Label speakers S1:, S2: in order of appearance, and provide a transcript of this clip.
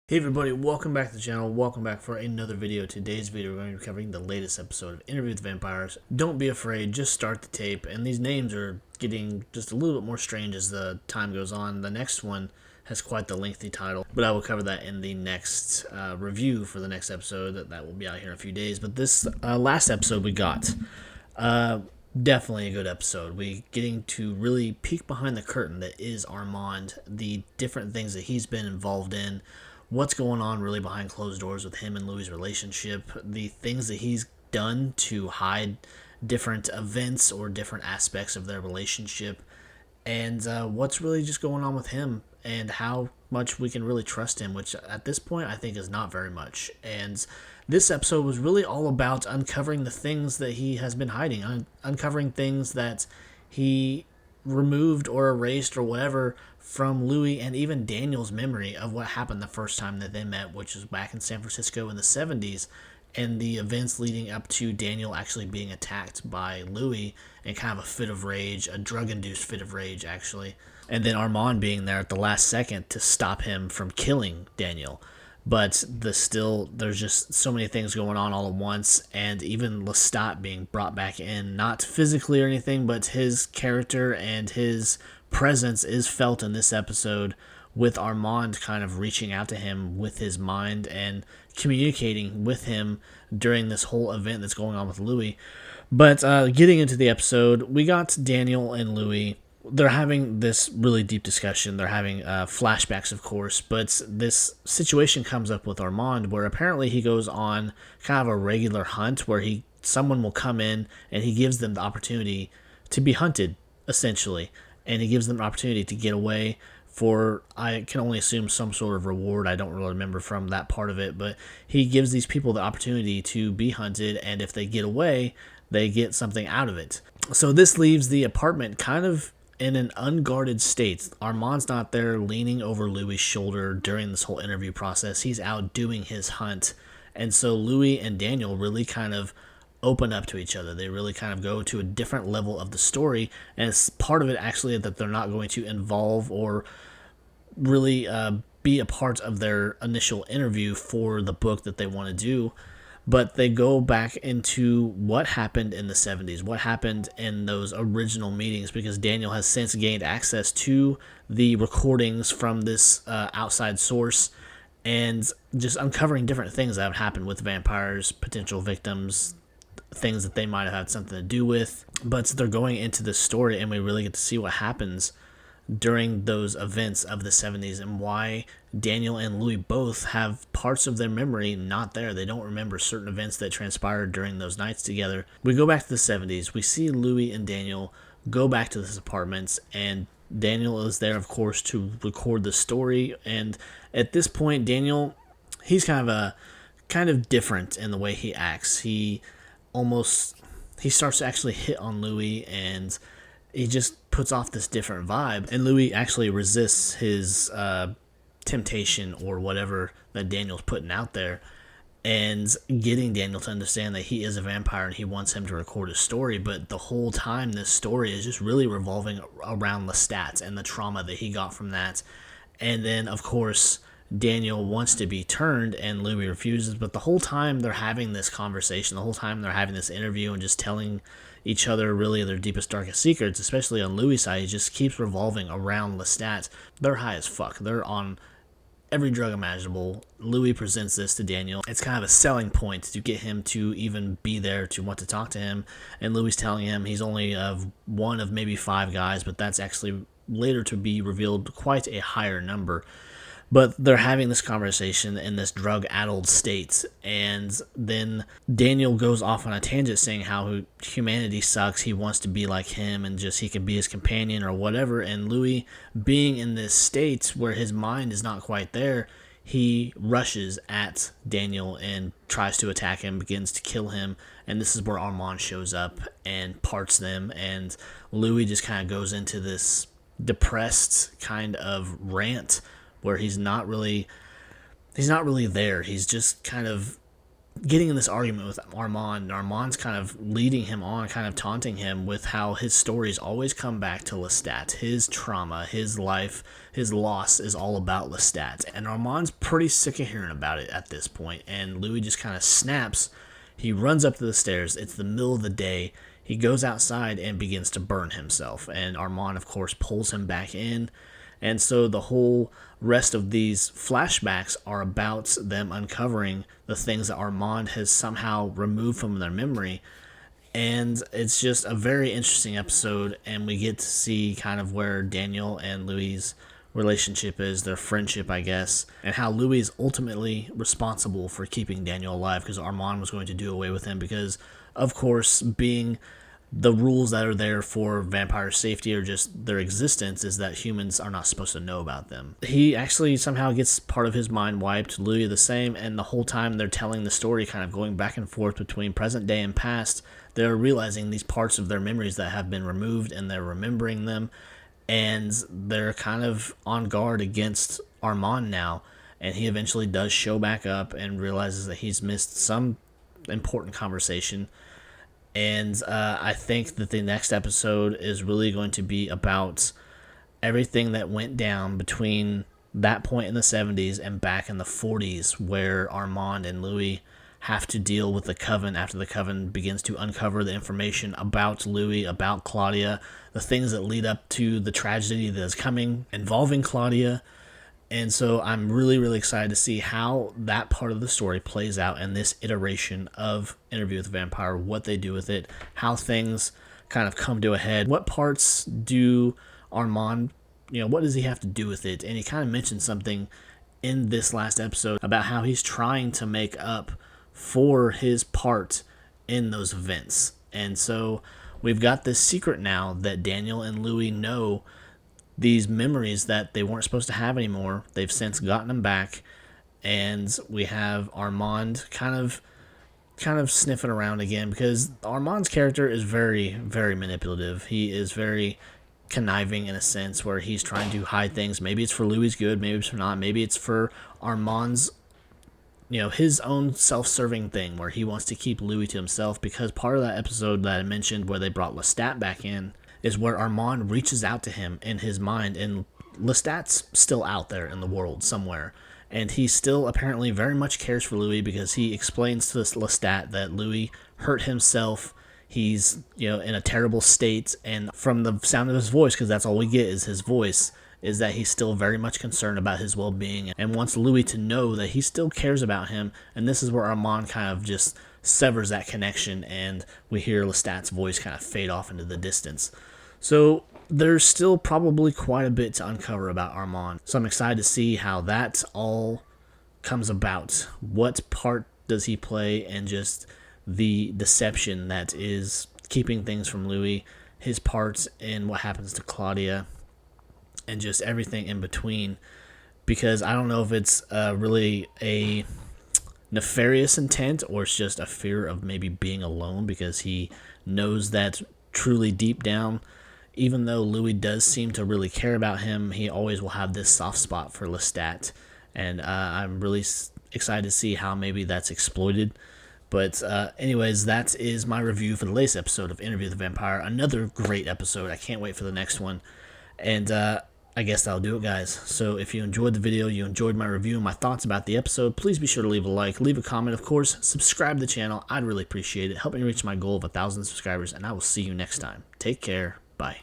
S1: Hey everybody, welcome back to the channel, welcome back for another video. Today's video we're going to be covering the latest episode of Interview with Vampires. Don't be afraid, just start the tape, and these names are getting just a little bit more strange as the time goes on. The next one has quite the lengthy title, but I will cover that in the next review for the next episode that will be out here in a few days. But this last episode we got, definitely a good episode. We getting to really peek behind the curtain that is Armand, the different things that he's been involved in, what's going on really behind closed doors with him and Louis' relationship, the things that he's done to hide different events or different aspects of their relationship, and what's really just going on with him and how much we can really trust him, which at this point I think is not very much. And this episode was really all about uncovering the things that he has been hiding, uncovering things that he removed or erased or whatever from Louis and even Daniel's memory of what happened the first time that they met, which was back in San Francisco in the 70s, and the events leading up to Daniel actually being attacked by Louis in kind of a fit of rage, a drug-induced fit of rage actually, and then Armand being there at the last second to stop him from killing Daniel. But there's just so many things going on all at once, and even Lestat being brought back in, not physically or anything, but his character and his presence is felt in this episode, with Armand kind of reaching out to him with his mind and communicating with him during this whole event that's going on with Louis. But getting into the episode, we got Daniel and Louis. They're having this really deep discussion. They're having flashbacks, of course, but this situation comes up with Armand where apparently he goes on kind of a regular hunt where someone will come in and he gives them the opportunity to be hunted, essentially, and he gives them the opportunity to get away for, I can only assume, some sort of reward. I don't really remember from that part of it, but he gives these people the opportunity to be hunted, and if they get away, they get something out of it. So this leaves the apartment kind of in an unguarded state. Armand's not there leaning over Louis' shoulder during this whole interview process. He's out doing his hunt. And so Louis and Daniel really kind of open up to each other. They really kind of go to a different level of the story. And it's part of it actually that they're not going to involve or really be a part of their initial interview for the book that they want to do. But they go back into what happened in the 70s, what happened in those original meetings, because Daniel has since gained access to the recordings from this outside source, and just uncovering different things that have happened with vampires, potential victims, things that they might have had something to do with. But they're going into this story, and we really get to see what happens during those events of the 70s and why Daniel and Louis both have parts of their memory not there. They don't remember certain events that transpired during those nights together. We go back to the 70s. We see Louis and Daniel go back to this apartment, and Daniel is there, of course, to record the story. And at this point, Daniel, he's kind of different in the way he acts. He starts to actually hit on Louis, and he just puts off this different vibe, and Louis actually resists his temptation or whatever that Daniel's putting out there, and getting Daniel to understand that he is a vampire and he wants him to record his story. But the whole time this story is just really revolving around Lestat and the trauma that he got from that. And then, of course, Daniel wants to be turned and Louis refuses, but the whole time they're having this conversation, the whole time they're having this interview and just telling each other really their deepest, darkest secrets, especially on Louis' side, it just keeps revolving around Lestat. They're high as fuck. They're on every drug imaginable. Louis presents this to Daniel. It's kind of a selling point to get him to even be there to want to talk to him, and Louis telling him he's only one of maybe 5 guys, but that's actually later to be revealed quite a higher number. But they're having this conversation in this drug-addled state, and then Daniel goes off on a tangent saying how humanity sucks, he wants to be like him, and just he can be his companion or whatever. And Louis, being in this state where his mind is not quite there, he rushes at Daniel and tries to attack him, begins to kill him, and this is where Armand shows up and parts them, and Louis just kind of goes into this depressed kind of rant where he's not really there. He's just kind of getting in this argument with Armand, and Armand's kind of leading him on, kind of taunting him with how his stories always come back to Lestat. His trauma, his life, his loss is all about Lestat. And Armand's pretty sick of hearing about it at this point, and Louis just kind of snaps. He runs up to the stairs. It's the middle of the day. He goes outside and begins to burn himself, and Armand, of course, pulls him back in. And so the whole rest of these flashbacks are about them uncovering the things that Armand has somehow removed from their memory. And it's just a very interesting episode, and we get to see kind of where Daniel and Louis' relationship is, their friendship, I guess, and how Louis is ultimately responsible for keeping Daniel alive, because Armand was going to do away with him because, of course, being the rules that are there for vampire safety or just their existence is that humans are not supposed to know about them. He actually somehow gets part of his mind wiped, Louis the same, and the whole time they're telling the story, kind of going back and forth between present day and past, they're realizing these parts of their memories that have been removed, and they're remembering them, and they're kind of on guard against Armand now, and he eventually does show back up and realizes that he's missed some important conversation. And I think that the next episode is really going to be about everything that went down between that point in the 70s and back in the 40s, where Armand and Louis have to deal with the Coven after the Coven begins to uncover the information about Louis, about Claudia, the things that lead up to the tragedy that is coming involving Claudia. And so I'm really, really excited to see how that part of the story plays out in this iteration of Interview with the Vampire, what they do with it, how things kind of come to a head. What parts do Armand, what does he have to do with it? And he kind of mentioned something in this last episode about how he's trying to make up for his part in those events. And so we've got this secret now that Daniel and Louis know these memories that they weren't supposed to have anymore. They've since gotten them back, and we have Armand kind of sniffing around again, because Armand's character is very, very manipulative. He is very conniving in a sense, where he's trying to hide things. Maybe it's for Louis' good, maybe it's for not. Maybe it's for Armand's, his own self-serving thing, where he wants to keep Louis to himself, because part of that episode that I mentioned where they brought Lestat back in is where Armand reaches out to him in his mind, and Lestat's still out there in the world somewhere, and he still apparently very much cares for Louis, because he explains to Lestat that Louis hurt himself. He's in a terrible state, and from the sound of his voice, because that's all we get is his voice, is that he's still very much concerned about his well-being and wants Louis to know that he still cares about him. And this is where Armand kind of just severs that connection, and we hear Lestat's voice kind of fade off into the distance. So there's still probably quite a bit to uncover about Armand. So I'm excited to see how that all comes about. What part does he play, and just the deception that is keeping things from Louis, his parts in what happens to Claudia, and just everything in between. Because I don't know if it's really a nefarious intent, or it's just a fear of maybe being alone, because he knows that truly deep down, even though Louis does seem to really care about him, he always will have this soft spot for Lestat. And I'm really excited to see how maybe that's exploited. But anyways, that is my review for the latest episode of Interview with the Vampire. Another great episode. I can't wait for the next one. And I guess that'll do it, guys. So if you enjoyed the video, you enjoyed my review and my thoughts about the episode, please be sure to leave a like, leave a comment, of course, subscribe to the channel. I'd really appreciate it. Help me reach my goal of 1,000 subscribers, and I will see you next time. Take care. Bye.